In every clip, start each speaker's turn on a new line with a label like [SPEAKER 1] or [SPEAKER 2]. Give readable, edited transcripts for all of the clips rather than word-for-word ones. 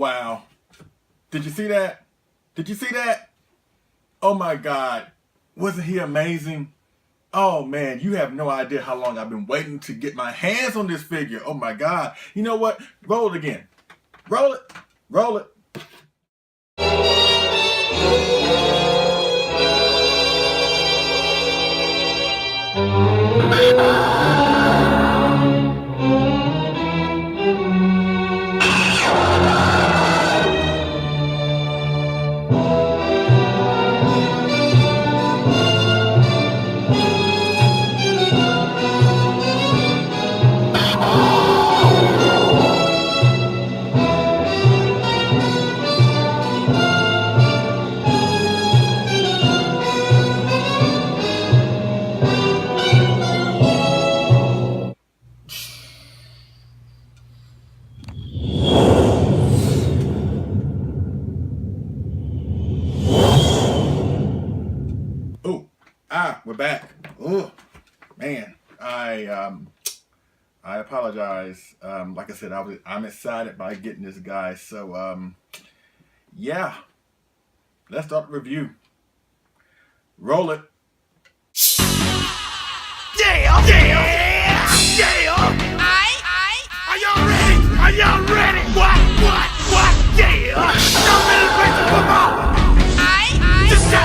[SPEAKER 1] Wow. Did you see that? Did you see that? Oh my God. Wasn't he amazing? Oh man, you have no idea how long I've been waiting to get my hands on this figure. Oh my God. You know what? Roll it again. Roll it. Roll it. We're back. Oh man, I apologize. Like I said, I'm excited by getting this guy. So yeah, let's start the review. Roll it.
[SPEAKER 2] Yeah, yeah, yeah. Are y'all ready? Are y'all ready? What? Yeah. I'm ready to break the football. Just let's go.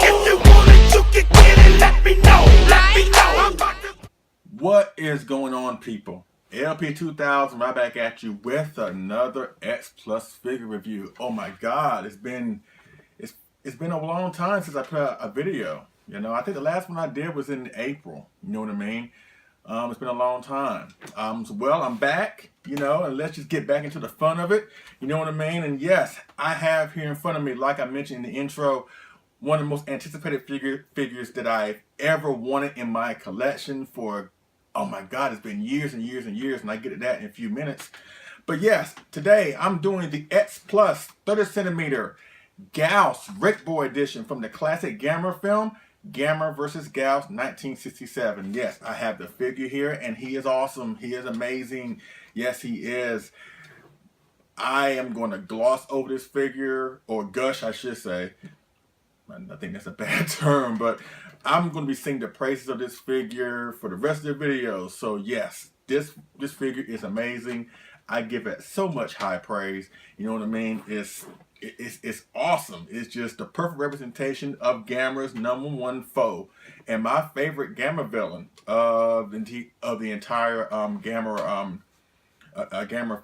[SPEAKER 2] If you want it, you can get it. Let me know. I'm about to.
[SPEAKER 1] What is going on, people? LP 2000 right back at you with another X Plus figure review. Oh my God, it's been a long time since I put out a video. You know, I think the last one I did was in April. You know what I mean? It's been a long time. Well, I'm back, you know, and let's just get back into the fun of it. You know what I mean? And yes, I have here in front of me, like I mentioned in the intro, one of the most anticipated figures that I've ever wanted in my collection for, oh my God, it's been years and years and years, and I get to that in a few minutes. But yes, today I'm doing the X Plus 30cm Gyaos Ric Boy edition from the classic Gamera film, Gamera vs. Gyaos 1967. Yes, I have the figure here, and he is awesome. He is amazing. Yes, he is. I am going to gloss over this figure, or gush, I should say. I think that's a bad term, but I'm going to be singing the praises of this figure for the rest of the video. So yes, this figure is amazing. I give it so much high praise. You know what I mean? It's awesome. It's just the perfect representation of Gamera's #1 foe and my favorite Gamera villain of the entire Gamera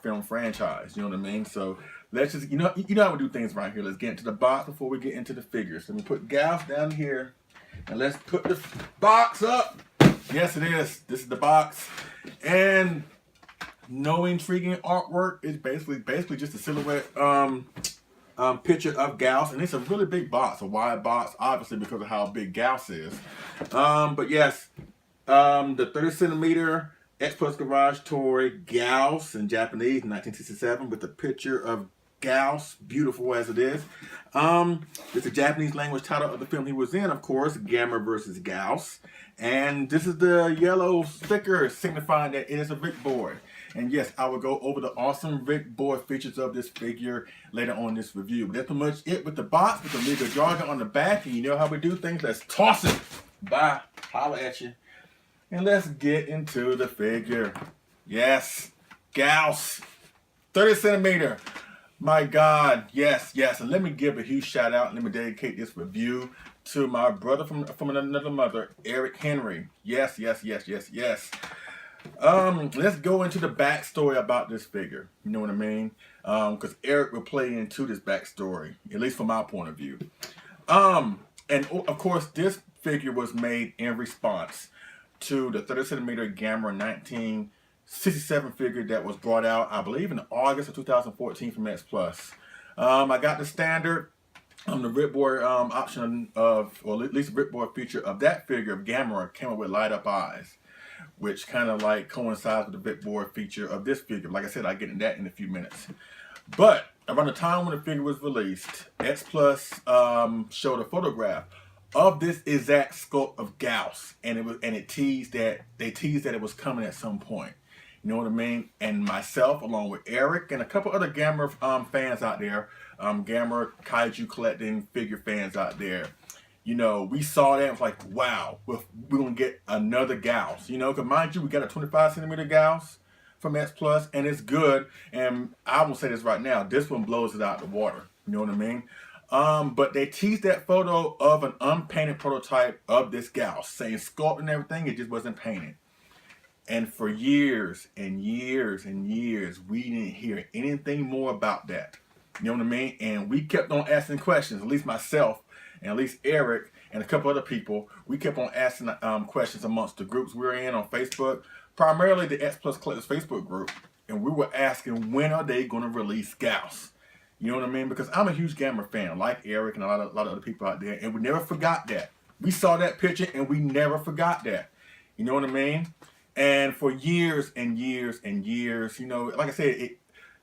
[SPEAKER 1] film franchise. You know what I mean? So let's just, you know how we do things right here. Let's get into the box before we get into the figures. Let me put Gyaos down here and let's put the box up. Yes, it is. This is the box, and no intriguing artwork. It's basically just a silhouette picture of Gyaos, and it's a really big box, a wide box, obviously because of how big Gyaos is. But yes, the 30cm X Plus Garage Toy Gyaos in Japanese, 1967, with the picture of Gyaos, beautiful as it is. It's the Japanese language title of the film he was in, of course, Gamera vs. Gyaos. And this is the yellow sticker signifying that it is a Ric Boy. And yes, I will go over the awesome Ric Boy features of this figure later on in this review. But that's pretty much it with the box, with the legal jargon on the back. And you know how we do things. Let's toss it. Bye. Holla at you. And let's get into the figure. Yes, Gyaos, 30cm. My God, yes. And let me give a huge shout out. Let me dedicate this review to my brother from another mother, Eric Henry. Yes. Let's go into the backstory about this figure. You know what I mean? Because Eric will play into this backstory, at least from my point of view. And of course, this figure was made in response to the 30cm Gamera 1967 figure that was brought out, I believe, in August of 2014 from X Plus. I got the standard, the Ric Boy option of, or at least Ric Boy feature of that figure of Gamera came up with light up eyes, which kind of like coincides with the Ric Boy feature of this figure. Like I said, I'll get into that in a few minutes. But around the time when the figure was released, X Plus showed a photograph of this exact sculpt of Gyaos, and they teased that it was coming at some point. You know what I mean? And myself, along with Eric and a couple other Gamera fans out there, Gamera Kaiju collecting figure fans out there. You know, we saw that and was like, wow, we're going to get another Gyaos. You know, because mind you, we got a 25cm Gyaos from X Plus, and it's good. And I will say this right now, this one blows it out of the water. You know what I mean? But they teased that photo of an unpainted prototype of this Gyaos, saying sculpt and everything, it just wasn't painted. And for years and years and years, we didn't hear anything more about that. You know what I mean? And we kept on asking questions, at least myself, and at least Eric and a couple other people, we kept on asking questions amongst the groups we were in on Facebook, primarily the X Plus Collectors Facebook group. And we were asking, when are they going to release Gyaos? You know what I mean? Because I'm a huge Gamera fan, like Eric and a lot of other people out there, and we never forgot that. We saw that picture and we never forgot that. You know what I mean? And for years and years and years, you know, like I said,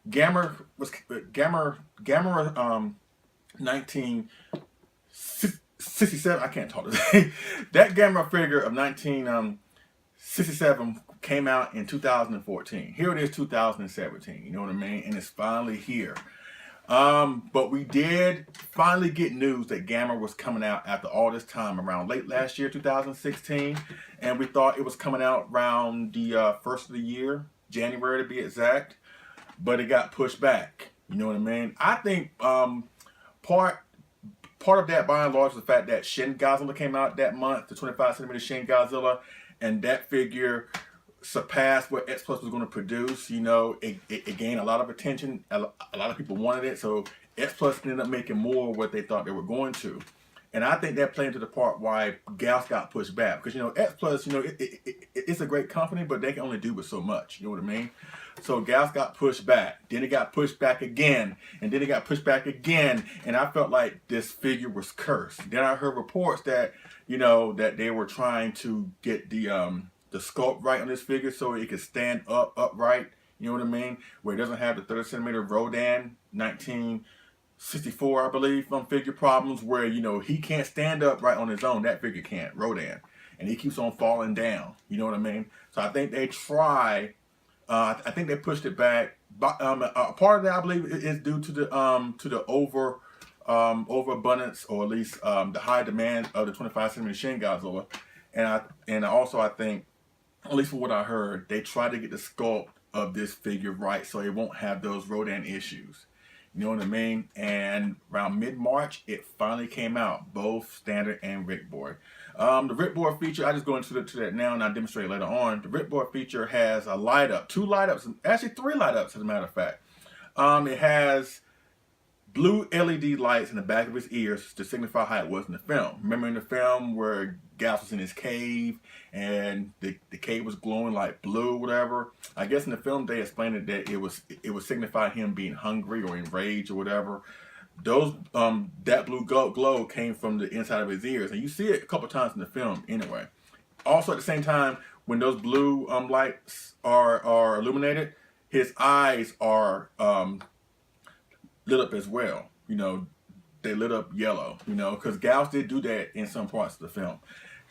[SPEAKER 1] Gamera 1967. I can't talk today. That Gamera figure of 1967 came out in 2014. Here it is, 2017. You know what I mean? And it's finally here. But we did finally get news that Gamera was coming out after all this time, around late last year, 2016. And we thought it was coming out around the first of the year, January to be exact. But it got pushed back. You know what I mean? I think part of that, by and large, was the fact that Shin Godzilla came out that month, the 25cm Shin Godzilla, and that figure surpassed what X Plus was going to produce. You know, it gained a lot of attention. A lot of people wanted it, so X Plus ended up making more of what they thought they were going to. And I think that played into the part why Gyaos got pushed back. Because, you know, X Plus, you know, it's a great company, but they can only do with so much. You know what I mean? So Gyaos got pushed back. Then it got pushed back again. And then it got pushed back again. And I felt like this figure was cursed. Then I heard reports that, you know, that they were trying to get the sculpt right on this figure so it could stand upright. You know what I mean? Where it doesn't have the 30cm Rodan 1964, I believe, figure problems where, you know, he can't stand up right on his own. That figure can't, Rodan. And he keeps on falling down. You know what I mean? So I think they try, I think they pushed it back. But part of that, I believe, is due to the overabundance, or at least the high demand of the 25cm Shin Godzilla. And also I think, at least from what I heard, they try to get the sculpt of this figure right so it won't have those Rodan issues. You know what I mean? And around mid-March, it finally came out, both standard and Ric Boy. The Ric Boy feature, I just go into that now and I'll demonstrate later on. The Ric Boy feature has a light up, 2 light ups, actually 3 light ups as a matter of fact. It has blue LED lights in the back of his ears to signify how it was in the film. Remember in the film where Gyaos was in his cave and the cave was glowing like blue or whatever? I guess in the film they explained it that it would signify him being hungry or enraged or whatever. Those that blue glow came from the inside of his ears, and you see it a couple times in the film anyway. Also at the same time, when those blue lights are illuminated, his eyes are lit up as well. You know, they lit up yellow, you know, because Gyaos did do that in some parts of the film.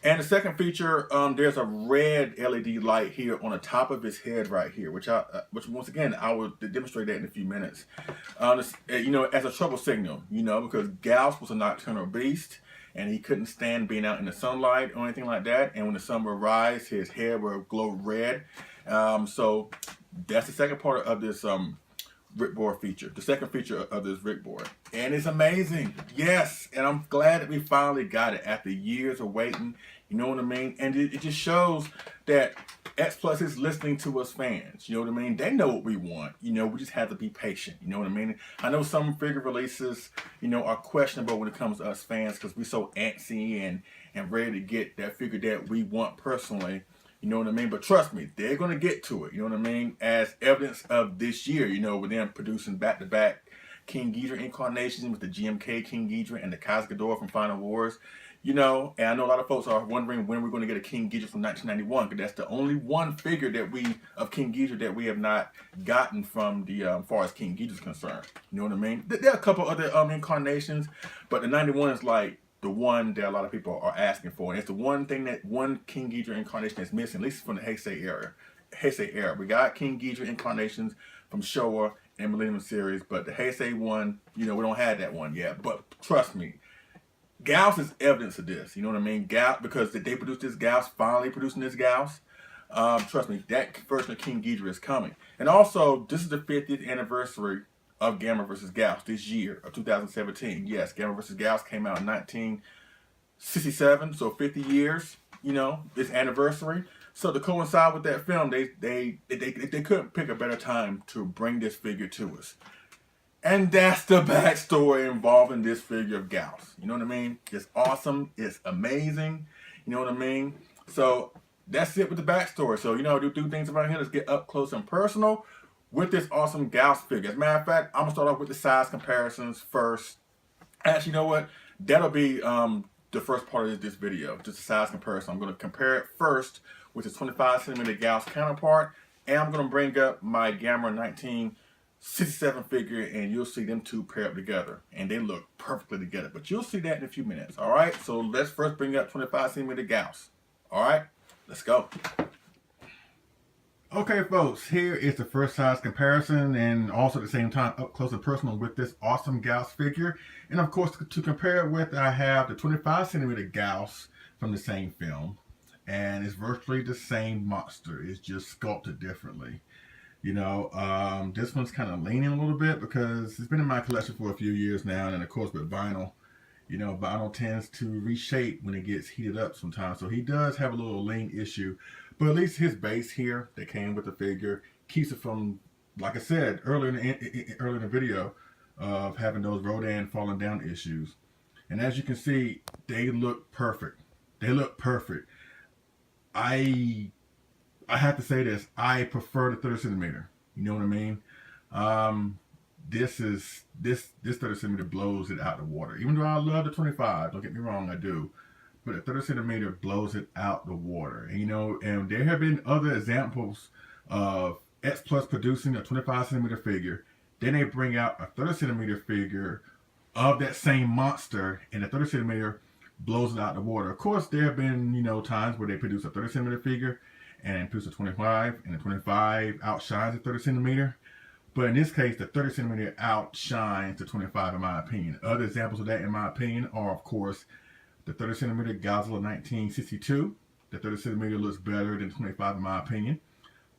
[SPEAKER 1] And the second feature, there's a red LED light here on the top of his head right here, which once again, I will demonstrate that in a few minutes. You know, as a trouble signal, you know, because Gyaos was a nocturnal beast and he couldn't stand being out in the sunlight or anything like that. And when the sun would rise, his hair would glow red. So that's the second part of this Ric Boy feature, the second feature of this Ric Boy, and it's amazing. Yes, and I'm glad that we finally got it after years of waiting. You know what I mean? And it just shows that X Plus is listening to us fans. You know what I mean? They know what we want. You know, we just have to be patient. You know what I mean? I know some figure releases, you know, are questionable when it comes to us fans because we're so antsy and ready to get that figure that we want personally. You know what I mean? But trust me, they're going to get to it. You know what I mean? As evidence of this year, you know, with them producing back-to-back King Ghidorah incarnations with the GMK King Ghidorah and the Kaz Ghidorah from Final Wars. You know, and I know a lot of folks are wondering when we're going to get a King Ghidorah from 1991, because that's the only one figure of King Ghidorah that we have not gotten from the, as far as King Ghidorah is concerned. You know what I mean? There are a couple other incarnations, but the 91 is like the one that a lot of people are asking for. And it's the one thing, that one King Ghidorah incarnation that's missing, at least from the Heisei era. Heisei era. We got King Ghidorah incarnations from Showa and Millennium series, but the Heisei one, we don't have that one yet. But trust me, Gyaos is evidence of this. You know what I mean? Gyaos, because they produced this Gyaos, finally producing this Gyaos. Trust me, that version of King Ghidorah is coming. And also, this is the 50th anniversary of Gamera vs. Gyaos this year of 2017. Yes, Gamera vs. Gyaos came out in 1967, so 50 years. This anniversary. So to coincide with that film, they couldn't pick a better time to bring this figure to us. And that's the backstory involving this figure of Gyaos. You know what I mean? It's awesome. It's amazing. You know what I mean? So that's it with the backstory. So, do things around here. Let's get up close and personal with this awesome Gyaos figure. As a matter of fact, I'm going to start off with the size comparisons first. Actually, you know what? That'll be the first part of this video. Just a size comparison. I'm going to compare it first with the 25cm Gyaos counterpart. And I'm going to bring up my Gamera 1967 figure, and you'll see them two pair up together, and they look perfectly together, but you'll see that in a few minutes. All right, so let's first bring up 25cm Gyaos. All right, let's go. Okay, folks, here is the first size comparison, and also at the same time up close and personal with this awesome Gyaos figure. And of course, to compare it with, I have the 25cm Gyaos from the same film, and it's virtually the same monster. It's just sculpted differently. This one's kind of leaning a little bit because it's been in my collection for a few years now, and of course with vinyl, vinyl tends to reshape when it gets heated up sometimes. So he does have a little lean issue, but at least his base here that came with the figure keeps it from, like I said earlier in the video, of having those Rodan falling down issues. And as you can see, they look perfect. They look perfect. I have to say this. I prefer the 30cm. You know what I mean? This 30cm blows it out the water. Even though I love the 25, don't get me wrong, I do. But the 30cm blows it out the water. And and there have been other examples of X Plus producing a 25cm figure. Then they bring out a 30cm figure of that same monster, and the 30cm blows it out the water. Of course, there have been times where they produce a 30cm figure and produce a 25, and the 25 outshines the 30cm. But in this case, the 30cm outshines the 25, in my opinion. Other examples of that, in my opinion, are of course the 30cm Godzilla 1962. The 30cm looks better than 25, in my opinion.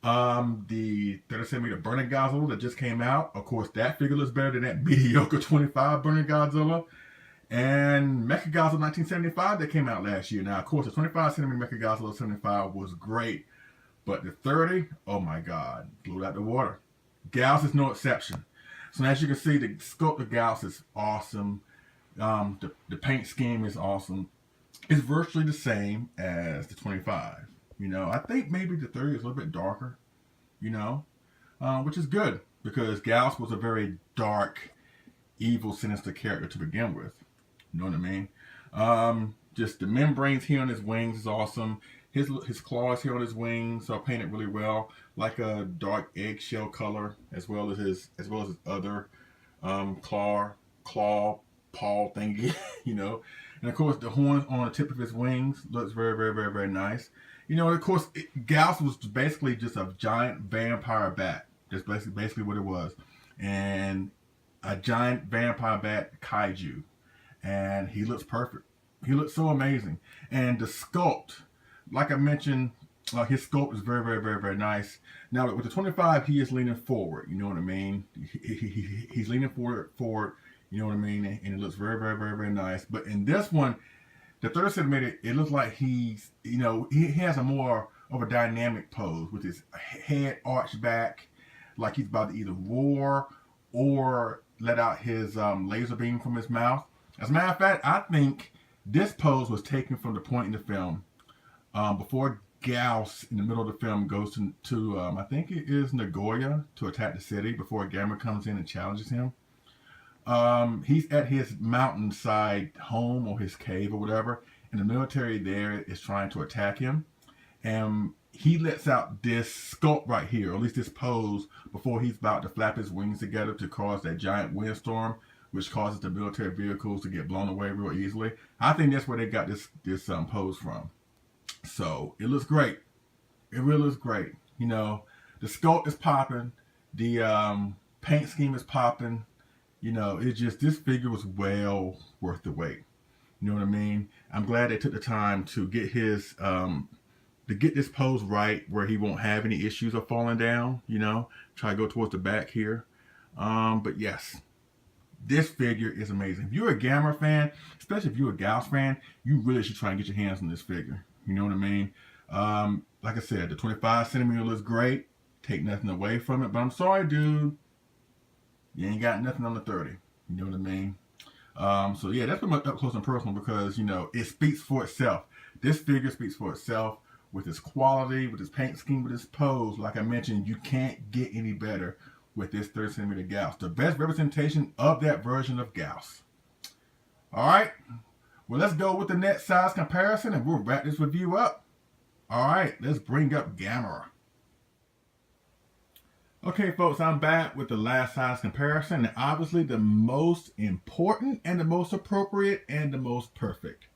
[SPEAKER 1] The 30cm Burning Godzilla that just came out, of course, that figure looks better than that mediocre 25 Burning Godzilla. And Mechagodzilla 1975 that came out last year. Now, of course, the 25cm Mechagodzilla 75 was great, but the 30, oh my God, blew it out the water. Gyaos is no exception. So as you can see, the sculpt of Gyaos is awesome. The paint scheme is awesome. It's virtually the same as the 25. I think maybe the 30 is a little bit darker, which is good because Gyaos was a very dark, evil, sinister character to begin with. You know what I mean? Just the membranes here on his wings is awesome. His claws here on his wings are painted really well, like a dark eggshell color, as well as his other claw paw thingy, And of course, the horns on the tip of his wings looks very, very, very, very nice. Of course, Gyaos was basically just a giant vampire bat. That's basically what it was, and a giant vampire bat kaiju. And he looks perfect. He looks so amazing. And the sculpt, like I mentioned, his sculpt is very, very, very, very nice. Now with the 25, he is leaning forward. You know what I mean? He's leaning forward. You know what I mean? And it looks very, very, very, very nice. But in this one, the 30cm, it looks like he's, he has a more of a dynamic pose with his head arched back, like he's about to either roar or let out his laser beam from his mouth. As a matter of fact, I think this pose was taken from the point in the film before Gyaos, in the middle of the film, goes to I think it is Nagoya to attack the city before Gamera comes in and challenges him. He's at his mountainside home or his cave or whatever, and the military there is trying to attack him. And he lets out this sculpt right here, or at least this pose, before he's about to flap his wings together to cause that giant windstorm, which causes the military vehicles to get blown away real easily. I think that's where they got this pose from. So it looks great. It really looks great. You know, the sculpt is popping. The paint scheme is popping. You know, it's just, this figure was well worth the wait. You know what I mean? I'm glad they took the time to get his to get this pose right where he won't have any issues of falling down. You know, try to go towards the back here. But yes, this figure is amazing. If you're a Gamera fan, especially if you're a Gyaos fan, you really should try and get your hands on this figure. You know what I mean? Like I said, the 25cm looks great. Take nothing away from it, but I'm sorry, dude. You ain't got nothing on the 30. You know what I mean? So yeah, that's pretty much up close and personal because, you know, it speaks for itself. This figure speaks for itself with its quality, with its paint scheme, with its pose. Like I mentioned, you can't get any better with this 30cm Gyaos. The best representation of that version of Gyaos. Alright, well, let's go with the next size comparison and we'll wrap this review up. Alright, let's bring up Gamera. Okay, folks, I'm back with the last size comparison, and obviously the most important and the most appropriate and the most perfect.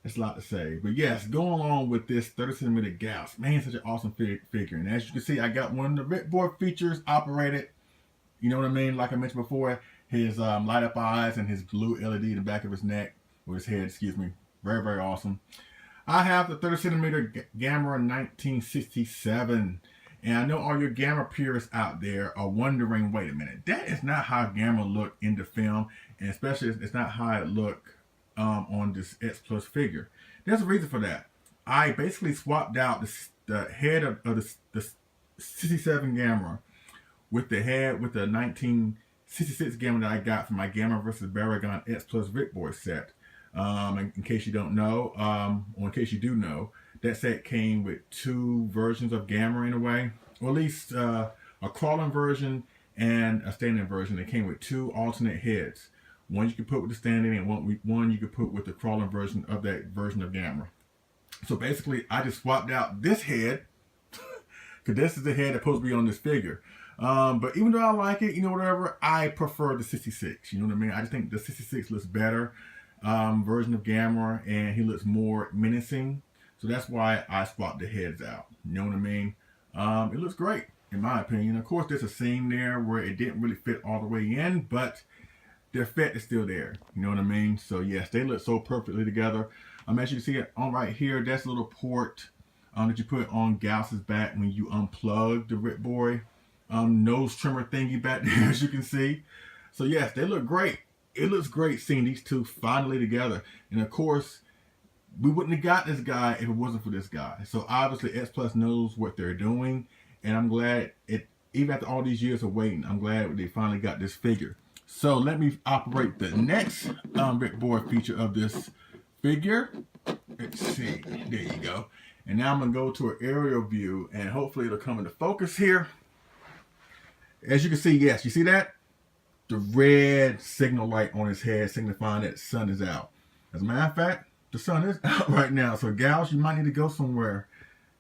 [SPEAKER 1] It's a lot to say, but yes, going along with this 30cm Gyaos, man, such an awesome figure. And as you can see, I got one of the Ric Boy features operated. You know what I mean? Like I mentioned before, his light up eyes and his blue LED in the back of his neck, or his head, excuse me. Very, very awesome. I have the 30cm Gamera 1967. And I know all your Gamera purists out there are wondering, wait a minute, that is not how Gamera looked in the film, and especially it's not how it looked on this X Plus figure. There's a reason for that. I basically swapped out the head of the 67 Gamera with the head with the 1966 Gamera that I got from my Gamera vs. Baragon X Plus Ric Boy set. In case you don't know, or in case you do know, that set came with two versions of Gamera in a way, or at least a crawling version and a standing version. It came with two alternate heads. One you could put with the standing and one you could put with the crawling version of that version of Gamera. So basically, I just swapped out this head, because this is the head that's supposed to be on this figure. But even though I like it, you know, whatever, I prefer the 66. You know what I mean? I just think the 66 looks better version of Gamera, and he looks more menacing. So that's why I swapped the heads out. You know what I mean? It looks great, in my opinion. Of course, there's a seam there where it didn't really fit all the way in, but the effect is still there. You know what I mean? So yes, they look so perfectly together. As you can see it on right here, that's a little port that you put on Gyaos' back when you unplug the Ric Boy nose trimmer thingy back there, as you can see. So yes, they look great. It looks great seeing these two finally together. And of course, we wouldn't have got this guy if it wasn't for this guy. So obviously X Plus knows what they're doing, and I'm glad even after all these years of waiting, I'm glad they finally got this figure. So let me operate the next Ric Boy feature of this figure. Let's see, there you go. And now I'm gonna go to an aerial view, and hopefully it'll come into focus here. As you can see, yes, you see that? The red signal light on his head signifying that the sun is out. As a matter of fact, the sun is out right now. So Gyaos, you might need to go somewhere,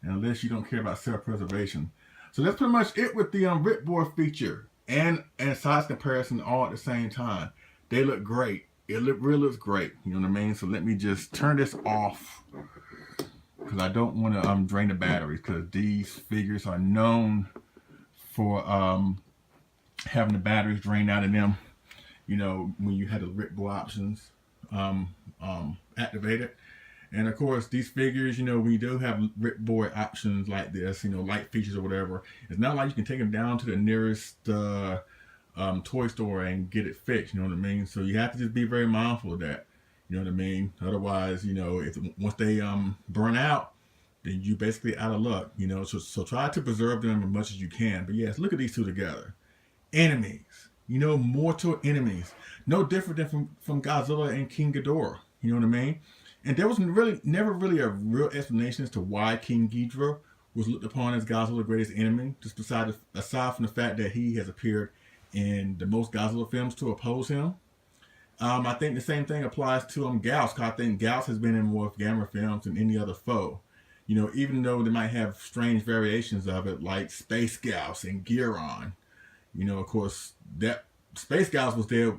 [SPEAKER 1] unless you don't care about self-preservation. So that's pretty much it with the Ric Boy feature and size comparison all at the same time. They look great. It really looks great. You know what I mean? So let me just turn this off, because I don't want to drain the batteries, because these figures are known for having the batteries drained out of them. You know, when you had the Ric Boy options activated. And of course, these figures, you know, we do have Ric Boy options like this, you know, light features or whatever. It's not like you can take them down to the nearest toy store and get it fixed. You know what I mean? So you have to just be very mindful of that. You know what I mean? Otherwise, you know, once they burn out, then you basically out of luck. You know, so try to preserve them as much as you can. But yes, look at these two together. Enemies, you know, mortal enemies, no different than from Godzilla and King Ghidorah. You know what I mean? And there was never really a real explanation as to why King Ghidorah was looked upon as Godzilla's greatest enemy, just aside from the fact that he has appeared in the most Godzilla films to oppose him. I think the same thing applies to Gyaos, because I think Gyaos has been in more Gamera films than any other foe. You know, even though they might have strange variations of it, like Space Gyaos and Giron. You know, of course, that Space Gyaos was there.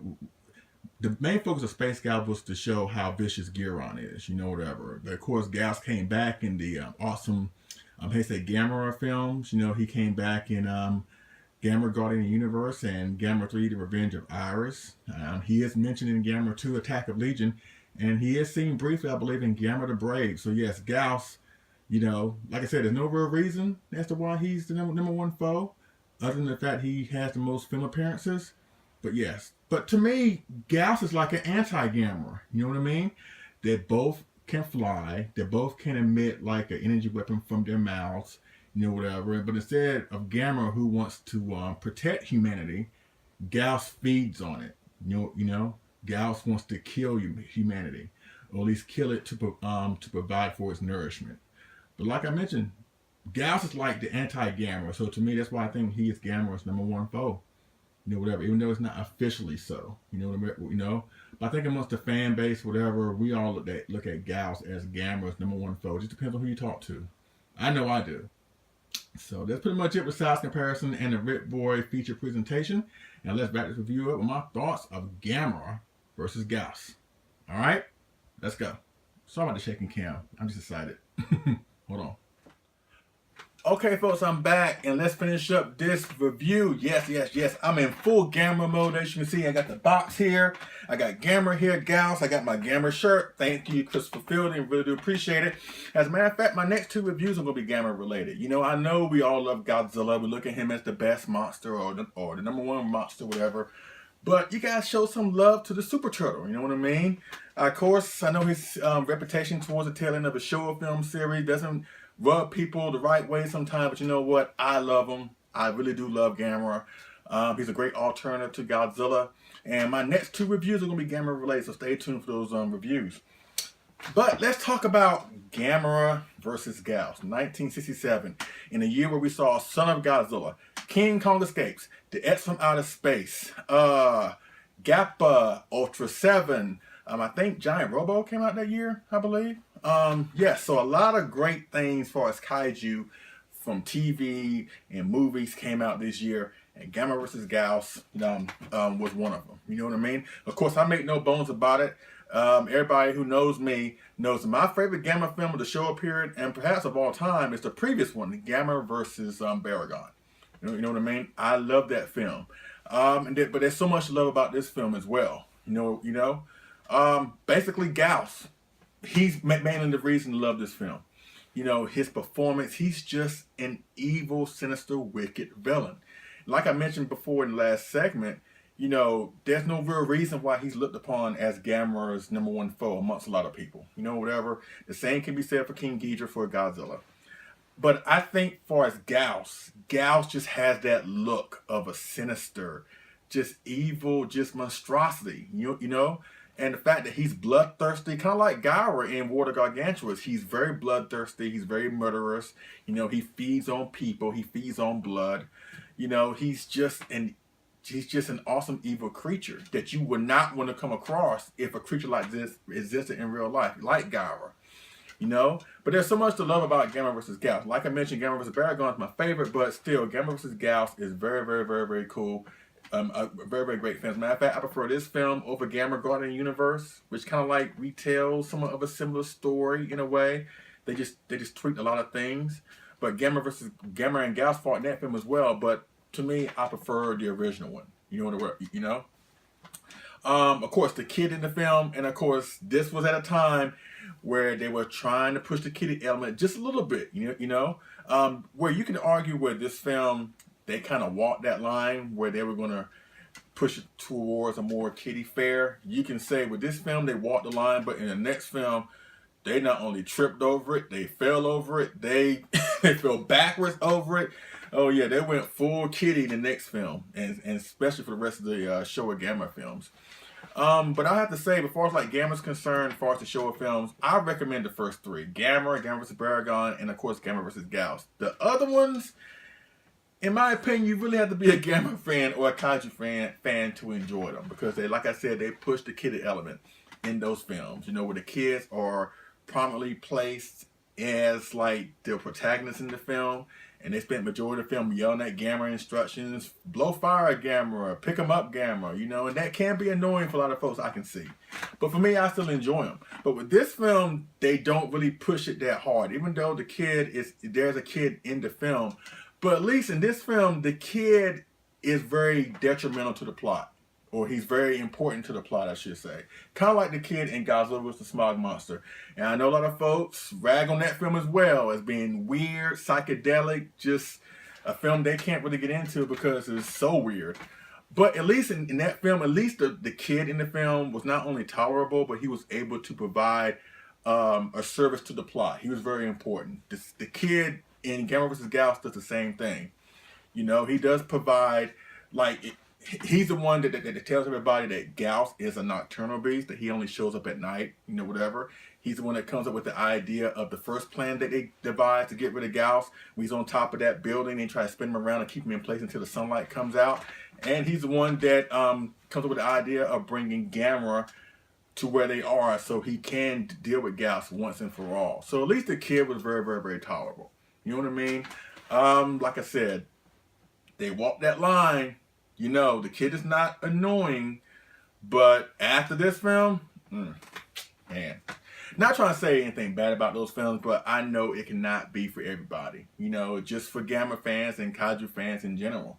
[SPEAKER 1] The main focus of Space Gyaos was to show how vicious Giron is, you know, whatever. But of course, Gyaos came back in the awesome He said Gamera films. You know, he came back in Gamera Guardian Universe and Gamera 3, The Revenge of Iris. He is mentioned in Gamera 2, Attack of Legion, and he is seen briefly, I believe, in Gamera the Brave. So yes, Gyaos, you know, like I said, there's no real reason as to why he's the number one foe, other than the fact he has the most film appearances. But yes, but to me, Gyaos is like an anti-Gamera. You know what I mean? They both can fly. They both can emit like an energy weapon from their mouths. You know, whatever. But instead of Gamera, who wants to protect humanity, Gyaos feeds on it. You know, Gyaos wants to kill humanity, or at least kill it to provide for its nourishment. But like I mentioned, Gyaos is like the anti-Gamera. So to me, that's why I think he is Gamera's number one foe. You know, whatever. Even though it's not officially so. You know. But I think amongst the fan base, whatever, we all look at Gyaos as Gamera's number one foe. It just depends on who you talk to. I know I do. So that's pretty much it with size comparison and the Ric Boy feature presentation. Now let's back this review up with my thoughts of Gamera versus Gyaos. Alright? Let's go. Sorry about the shaking cam. I'm just excited. Hold on. Okay, folks, I'm back, and let's finish up this review. Yes. I'm in full Gamera mode, as you can see. I got the box here. I got Gamera here, Gyaos. I got my Gamera shirt. Thank you, Christopher Fielding. Really do appreciate it. As a matter of fact, my next two reviews are going to be Gamera related. You know, I know we all love Godzilla. We look at him as the best monster or the number one monster, whatever. But you guys show some love to the Super Turtle, you know what I mean? Of course, I know his reputation towards the tail end of a Showa film series doesn't rub people the right way sometimes, but you know what? I love him. I really do love Gamera. He's a great alternative to Godzilla. And my next two reviews are going to be Gamera related, so stay tuned for those reviews. But let's talk about Gamera versus Gyaos, 1967, in a year where we saw Son of Godzilla, King Kong Escapes, The X from Outer Space, Gappa, Ultra 7, I think Giant Robo came out that year, I believe. Yes, so a lot of great things as far as kaiju from TV and movies came out this year, and Gamera vs. Gyaos was one of them. You know what I mean? Of course, I make no bones about it. Everybody who knows me knows my favorite Gamera film of the Showa period, and perhaps of all time, is the previous one, Gamera vs. Baragon. You know what I mean? I love that film. But there's so much love about this film as well. Basically, Gyaos, he's mainly the reason to love this film. You know, his performance, he's just an evil, sinister, wicked villain. Like I mentioned before in the last segment, you know, there's no real reason why he's looked upon as Gamera's number one foe amongst a lot of people. You know, whatever. The same can be said for King Ghidorah, for Godzilla. But I think for as Gyaos just has that look of a sinister, just evil, just monstrosity, you know? And the fact that he's bloodthirsty, kind of like Gyra in War of Gargantuous. He's very bloodthirsty. He's very murderous. You know, he feeds on people. He feeds on blood. You know, he's just an awesome evil creature that you would not want to come across if a creature like this existed in real life, like Gyra. You know? But there's so much to love about Gamera vs. Gyaos. Like I mentioned, Gamera vs. Baragon is my favorite, but still, Gamera vs. Gyaos is very, very, very, very cool. A very, very great film. As a matter of fact, I prefer this film over Gamera Guardian Universe, which kind of like retells somewhat of a similar story in a way. They just tweaked a lot of things. But Gamera and Gyaos fought in that film as well. But to me, I prefer the original one. You know what? You know. Of course, the kid in the film, and of course, this was at a time where they were trying to push the kiddie element just a little bit. You know, where you can argue where this film, they kind of walked that line where they were going to push it towards a more kiddie fare. You can say with this film, they walked the line, but in the next film, they not only tripped over it, they fell over it, they fell backwards over it. Oh yeah, they went full kiddie in the next film, and especially for the rest of the Showa Gamera films. But I have to say, as far as like Gamera's concerned, as far as the Showa films, I recommend the first three: Gamera vs. Baragon, and of course Gamera vs. Gyaos. The other ones, in my opinion, you really have to be a Gamera fan or a kaiju fan to enjoy them, because they, like I said, they push the kiddie element in those films. You know, where the kids are prominently placed as like the protagonists in the film, And they spent majority of the film yelling at Gamera instructions, blow fire Gamera, pick him up Gamera, you know, and that can be annoying for a lot of folks, I can see. But for me, I still enjoy them. But with this film, they don't really push it that hard, even though there's a kid in the film. But at least in this film, the kid is very detrimental to the plot. Or he's very important to the plot, I should say. Kind of like the kid in Godzilla vs. the Smog Monster. And I know a lot of folks rag on that film as well as being weird, psychedelic, just a film they can't really get into because it's so weird. But at least in that film, at least the kid in the film was not only tolerable, but he was able to provide a service to the plot. He was very important. The kid in Gamera vs. Gyaos does the same thing. You know, he does provide, like, he's the one that tells everybody that Gyaos is a nocturnal beast, that he only shows up at night, you know, whatever. He's the one that comes up with the idea of the first plan that they devised to get rid of Gyaos. When he's on top of that building, they try to spin him around and keep him in place until the sunlight comes out. And he's the one that comes up with the idea of bringing Gamera to where they are so he can deal with Gyaos once and for all. So at least the kid was very, very, very tolerable. You know what I mean? Like I said, they walked that line. You know, the kid is not annoying, but after this film, man. Not trying to say anything bad about those films, but I know it cannot be for everybody. You know, just for Gamera fans and Kaiju fans in general.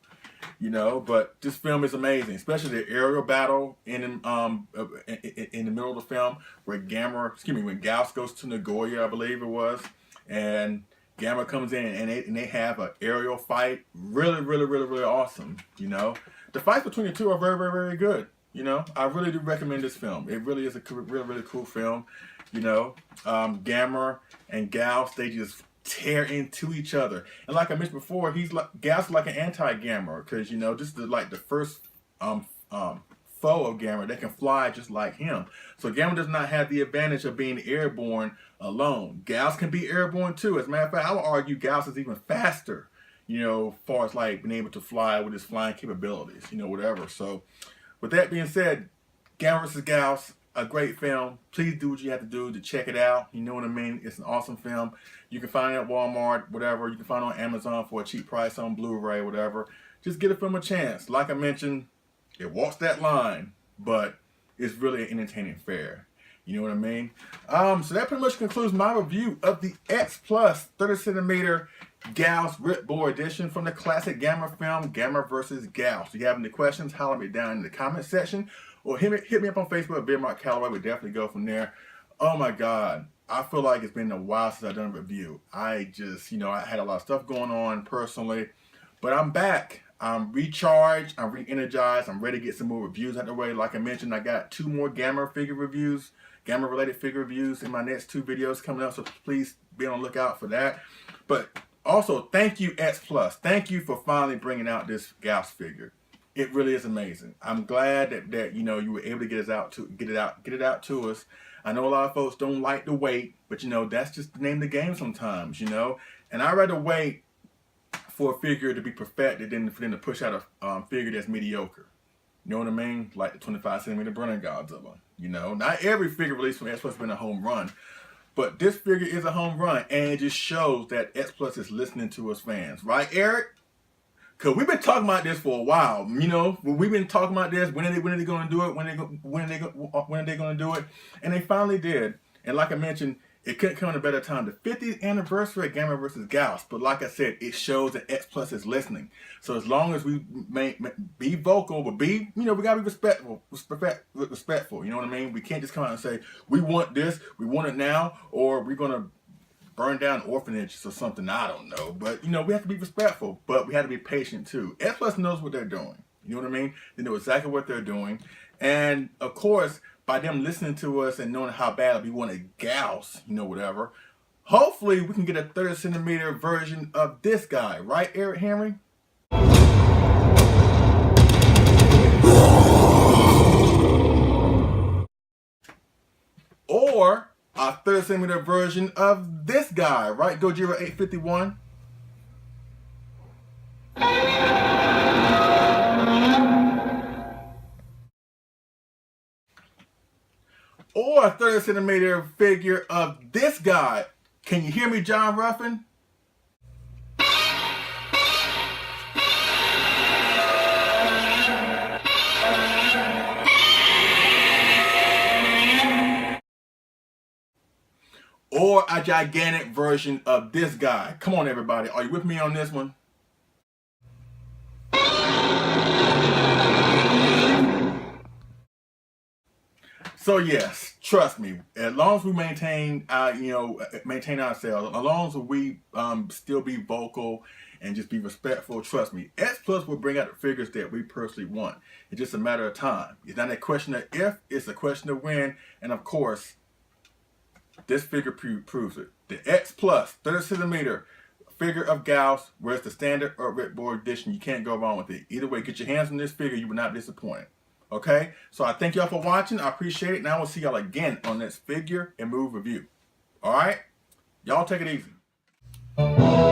[SPEAKER 1] You know, but this film is amazing, especially the aerial battle in the middle of the film where when Gyaos goes to Nagoya, I believe it was, and Gamera comes in and they have an aerial fight. Really, really, really, really awesome. You know, the fights between the two are very, very, very good. You know, I really do recommend this film. It really is a really, really cool film. You know, Gamera and Gyaos, they just tear into each other. And like I mentioned before, Gyaos is like an anti-Gamera because, you know, this is like the first foe of Gamera. They can fly just like him. So Gamera does not have the advantage of being airborne alone. Gyaos can be airborne too. As a matter of fact, I would argue Gyaos is even faster, you know, as far as like being able to fly with his flying capabilities, you know, whatever. So with that being said, Gamera vs. Gyaos, a great film. Please do what you have to do to check it out. You know what I mean? It's an awesome film. You can find it at Walmart, whatever. You can find it on Amazon for a cheap price on Blu-ray, whatever. Just give the film a chance. Like I mentioned, it walks that line, but it's really an entertaining fare. You know what I mean? So that pretty much concludes my review of the X Plus 30cm Gyaos Ric Boy edition from the classic Gamera film, Gamera vs. Gyaos. If you have any questions, holler me down in the comment section. Or hit me up on Facebook at Beer Calloway. We'll definitely go from there. Oh my God. I feel like it's been a while since I've done a review. I just, you know, I had a lot of stuff going on personally. But I'm back. I'm recharged. I'm re-energized. I'm ready to get some more reviews out the way. Like I mentioned, I got 2 more Gamera figure reviews, Gamera related figure reviews in my next 2 videos coming up. So please be on the lookout for that. But also, thank you, X Plus. Thank you for finally bringing out this Gyaos figure. It really is amazing. I'm glad that you know you were able to get it out to us. I know a lot of folks don't like to wait, but you know that's just the name of the game sometimes, you know. And I'd rather wait for a figure to be perfected than for them to push out a figure that's mediocre. You know what I mean? Like the 25cm Burning Godzilla. You know, not every figure released from X Plus has been a home run, but this figure is a home run, and it just shows that X Plus is listening to us fans, right, Eric? Cause we've been talking about this for a while, you know. We've been talking about this. When are they going to do it? When are they going to do it? And they finally did. And like I mentioned, it couldn't come at a better time. The 50th anniversary of Gamera vs. Gyaos. But like I said, it shows that X Plus is listening. So as long as we may be vocal, but be, you know, we gotta be respectful. You know what I mean? We can't just come out and say we want this, we want it now, or we're gonna burn down orphanages or something, I don't know. But, you know, we have to be respectful, but we have to be patient too. X Plus knows what they're doing. You know what I mean? They know exactly what they're doing. And, of course, by them listening to us and knowing how bad we want a Gyaos, you know, whatever, hopefully we can get a 30cm version of this guy. Right, Eric Henry? Or a 30cm version of this guy, right? Gojira 851. Or a 30cm figure of this guy. Can you hear me, John Ruffin? a gigantic version of this guy. Come on, everybody. Are you with me on this one? So yes, trust me. As long as we maintain, maintain ourselves, as long as we still be vocal and just be respectful, trust me, X Plus will bring out the figures that we personally want. It's just a matter of time. It's not a question of if, it's a question of when. And of course, this figure proves it. The X Plus 30cm figure of Gyaos, whereas the standard or Ric Boy edition, you can't go wrong with it. Either way, get your hands on this figure, you will not be disappointed. Okay, so I thank y'all for watching. I appreciate it. And I will see y'all again on this figure and move review. All right, y'all take it easy.